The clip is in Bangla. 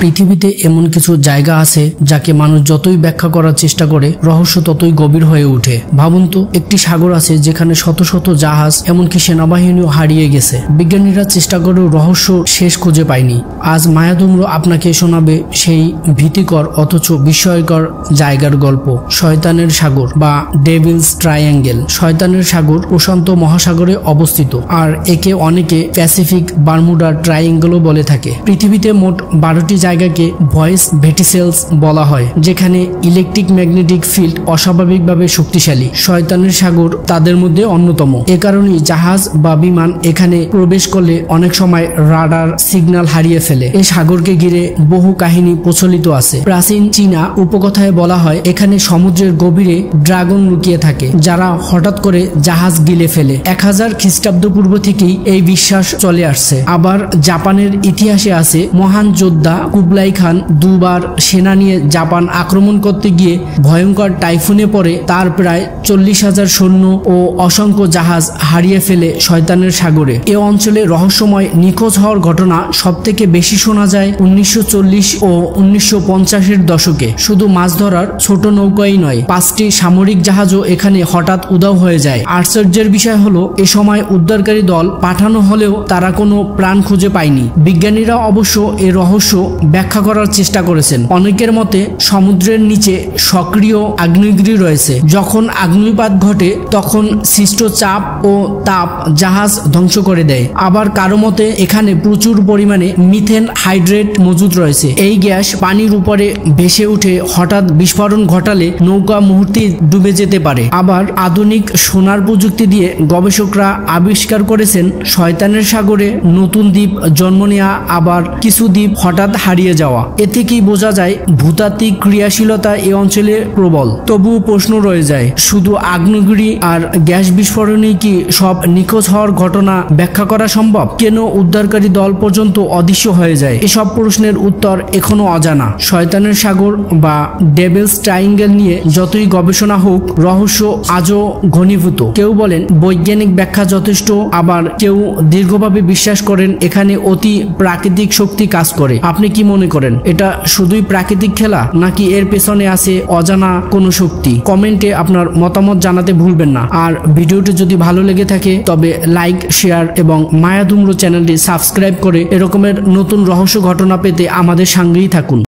পৃথিবীতে এমন কিছু জায়গা আছে যাকে মানুষ যতই ব্যাখ্যা করার চেষ্টা করে রহস্য ততই গভীর হয়ে ওঠে। ভাবুন তো, একটি সাগর আছে যেখানে শত শত জাহাজ এমনকি সেনাবাহিনীও হারিয়ে গেছে। বিজ্ঞানীরা চেষ্টা করেও রহস্য শেষ খুঁজে পায়নি। আজ মায়াদুমরু আপনাকে শোনাবে সেই ভীতিকর অথচ বিস্ময়কর জায়গার গল্প, শয়তানের সাগর বা ডেভিলস ট্রায়াঙ্গেল। শয়তানের সাগর প্রশান্ত মহাসাগরে অবস্থিত, আর একে অনেকে প্যাসিফিক বারমুডা ট্রায়াঙ্গেলও বলে থাকে। পৃথিবীতে মোট 12টি জায়গাকে ভয়েস ভেটিসেলস বলা হয়, যেখানে ইলেকট্রিক ম্যাগনেটিক ফিল্ড অস্বাভাবিকভাবে শক্তিশালী। শয়তানের সাগর তাদের মধ্যে অন্যতম। এ কারণেই জাহাজ বা বিমান এখানে প্রবেশ করলে অনেক সময় রাডার সিগন্যাল হারিয়ে ফেলে। এই সাগরকে ঘিরে বহু কাহিনী প্রচলিত আছে। প্রাচীন চীনা উপকথায় বলা হয় এখানে সমুদ্রের গভীরে ড্রাগন লুকিয়ে থাকে, যারা হঠাৎ করে জাহাজ গিলে ফেলে। 1000 খ্রিস্টাব্দপূর্ব থেকেই এই বিশ্বাস চলে আসছে। আবার জাপানের ইতিহাসে আছে মহান যোদ্ধা কুবলাই খান দুবার সেনা নিয়ে জাপান আক্রমণ করতে গিয়ে ভয়ঙ্কর টাইফুনে পড়ে তার প্রায় 40,000 সৈন্য ও অসংখ্য জাহাজ হারিয়ে ফেলে শয়তানের সাগরে। এ অঞ্চলে রহস্যময় নিখোঁজ হওয়ার ঘটনা সবথেকে বেশি শোনা যায় 1940 ও 1950-এর দশকে। শুধু মাছ ধরার ছোট নৌকাই নয়, 5টি সামরিক জাহাজও এখানে হঠাৎ উধাও হয়ে যায়। আশ্চর্যের বিষয় হলো এ সময় উদ্ধারকারী দল পাঠানো হলেও তারা কোনো প্রাণ খুঁজে পায়নি। বিজ্ঞানীরা অবশ্য এ রহস্য ব্যাখ্যা করার চেষ্টা করেছেন। অনেকের মতে সমুদ্রের নিচে সক্রিয় আগ্নেয়গিরি রয়েছে। যখন অগ্ন্যুৎপাত ঘটে তখন সৃষ্ট চাপ ও তাপ জাহাজ ধ্বংস করে দেয়। আবার কারো মতে এখানে প্রচুর পরিমাণে মিথেন হাইড্রেট মজুদ রয়েছে। এই গ্যাস পানির উপরে ভেসে উঠে হঠাৎ বিস্ফোরণ ঘটালে নৌকা মুহূর্তেই ডুবে যেতে পারে। আবার আধুনিক সোনার প্রযুক্তি দিয়ে গবেষকরা আবিষ্কার করেছেন শয়তানের সাগরে নতুন দ্বীপ জন্ম নেওয়া, আবার কিছু দ্বীপ হঠাৎ হারিয়ে যাওয়া। এ থেকেই বোঝা যায় ভূতাত্ত্বিক ক্রিয়াশীলতা এ অঞ্চলে প্রবল। তবুও প্রশ্ন রয়ে যায়, শুধু আগ্নেয়গিরি আর গ্যাস বিস্ফোরণেই কি সব নিখোঁজ হওয়ার ঘটনা ব্যাখ্যা করা সম্ভব? কেন উদ্ধারকারী দল পর্যন্ত অদৃশ্য হয়ে যায়? এসব প্রশ্নের উত্তর এখনো অজানা। শয়তানের সাগর বা ডেভিলস ট্রায়াঙ্গেল নিয়ে যতই গবেষণা হোক, রহস্য আজও ঘনীভূত। কেউ বলেন বৈজ্ঞানিক ব্যাখ্যা যথেষ্ট, আবার কেউ দীর্ঘভাবে বিশ্বাস করেন এখানে অতি প্রাকৃতিক শক্তি কাজ করে। আপনি কি মনে করেন এটা শুধুই প্রাকৃতিক খেলা, নাকি এর পেছনে আছে অজানা কোনো শক্তি? কমেন্টে আপনার মতামত জানাতে ভুলবেন না। আর ভিডিওটি যদি ভালো লেগে থাকে তবে লাইক, শেয়ার এবং মায়াদুমরু চ্যানেলটি সাবস্ক্রাইব করে এরকমের নতুন রহস্য ঘটনা পেতে আমাদের সঙ্গেই থাকুন।